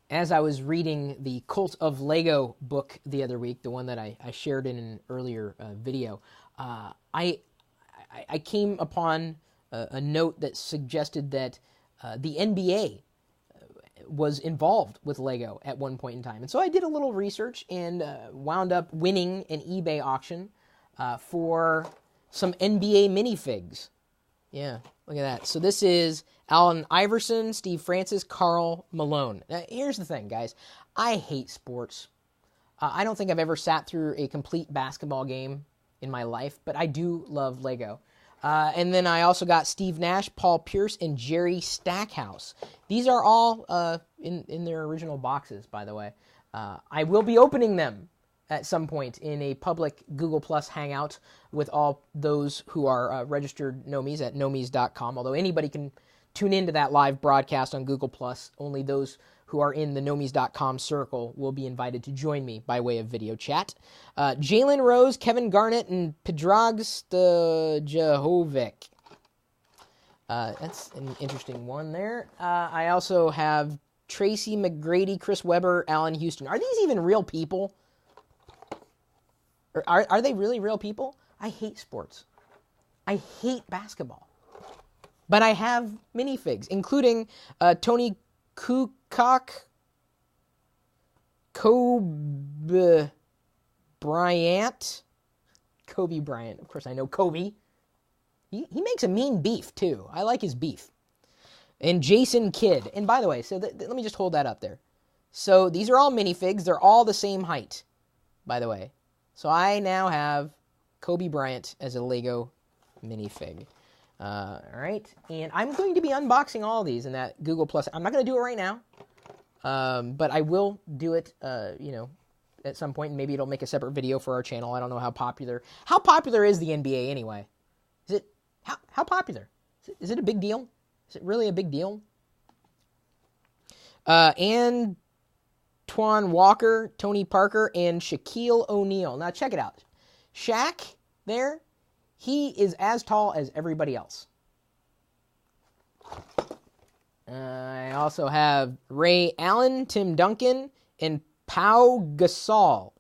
as I was reading the Cult of Lego book the other week, the one that I shared in an earlier video, I came upon a note that suggested that the NBA was involved with Lego at one point in time. And so I did a little research and wound up winning an eBay auction for some NBA minifigs. Yeah, look at that. So this is Allen Iverson, Steve Francis, Karl Malone. Now, here's the thing, guys. I hate sports. I don't think I've ever sat through a complete basketball game in my life, but I do love Lego. And then I also got Steve Nash, Paul Pierce, and Jerry Stackhouse. These are all in their original boxes, by the way. I will be opening them at some point in a public Google Plus hangout with all those who are registered Nomies at nomies.com, although anybody can tune into that live broadcast on Google Plus. Only those who are in the nomies.com circle will be invited to join me by way of video chat. Jalen Rose, Kevin Garnett, and Predrag Stojakovic. That's an interesting one there. I also have Tracy McGrady, Chris Webber, Allen Houston. Are these even real people? Or are they really real people? I hate sports. I hate basketball. But I have minifigs, including Tony Kukoc, Kobe Bryant. Kobe Bryant. Of course, I know Kobe. He makes a mean beef, too. I like his beef. And Jason Kidd. And by the way, so let me just hold that up there. So these are all minifigs. They're all the same height, by the way. So I now have Kobe Bryant as a Lego minifig. All right. And I'm going to be unboxing all of these in that Google Plus. I'm not going to do it right now, but I will do it, at some point. And maybe it'll make a separate video for our channel. I don't know how popular. How popular is the NBA anyway? Is it how popular? Is it a big deal? Is it really a big deal? And Antoine Walker, Tony Parker, and Shaquille O'Neal. Now, check it out. Shaq, there, he is as tall as everybody else. I also have Ray Allen, Tim Duncan, and Pau Gasol.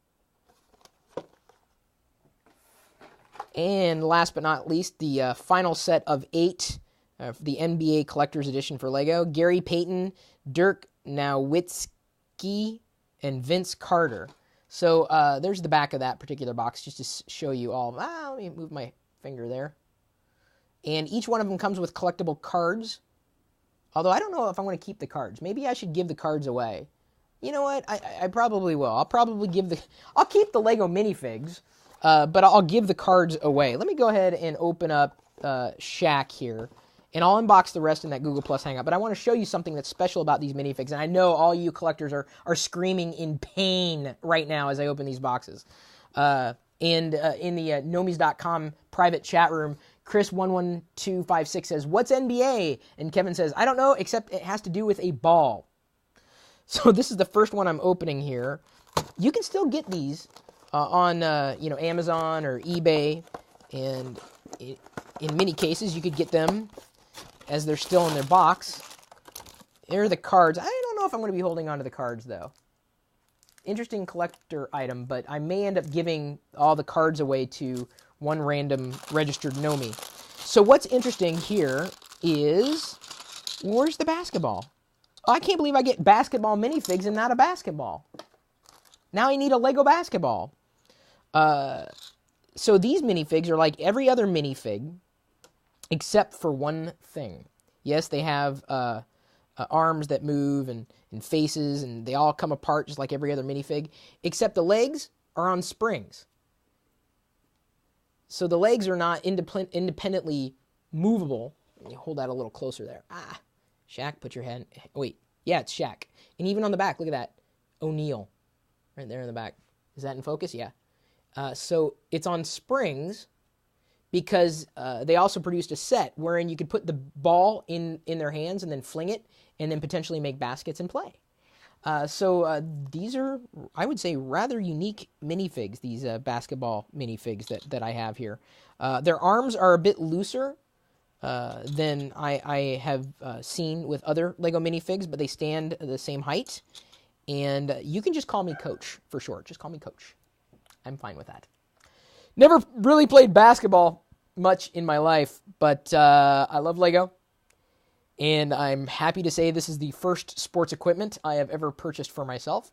And last but not least, the final set of 8 the NBA Collector's Edition for Lego. Gary Payton, Dirk Nowitzki, and Vince Carter. So there's the back of that particular box just to show you all. Let me move my finger there. And each one of them comes with collectible cards. Although I don't know if I'm going to keep the cards. Maybe I should give the cards away. You know what? I probably will. I'll keep the Lego minifigs, but I'll give the cards away. Let me go ahead and open up Shaq here. And I'll unbox the rest in that Google Plus Hangout. But I want to show you something that's special about these minifigs. And I know all you collectors are screaming in pain right now as I open these boxes. And in the nomies.com private chat room, Chris11256 says, "What's NBA?" And Kevin says, "I don't know, except it has to do with a ball." So this is the first one I'm opening here. You can still get these on Amazon or eBay. And in many cases, you could get them as they're still in their box. Here are the cards. I don't know if I'm going to be holding on to the cards, though. Interesting collector item, but I may end up giving all the cards away to one random registered Nomie. So what's interesting here is, where's the basketball? Oh, I can't believe I get basketball minifigs and not a basketball. Now I need a Lego basketball. So these minifigs are like every other minifig, except for one thing. Yes, they have arms that move and faces, and they all come apart just like every other minifig, except the legs are on springs. So the legs are not independently movable. Let me hold that a little closer there. Shaq, put your hand... Wait, yeah, it's Shaq. And even on the back, look at that. O'Neal, right there in the back. Is that in focus? Yeah. So it's on springs, because they also produced a set wherein you could put the ball in their hands and then fling it and then potentially make baskets and play. So these are, I would say, rather unique minifigs, these basketball minifigs that I have here. Their arms are a bit looser than I have seen with other Lego minifigs, but they stand the same height. And you can just call me Coach for short. Just call me Coach. I'm fine with that. Never really played basketball much in my life, but I love Lego. And I'm happy to say this is the first sports equipment I have ever purchased for myself.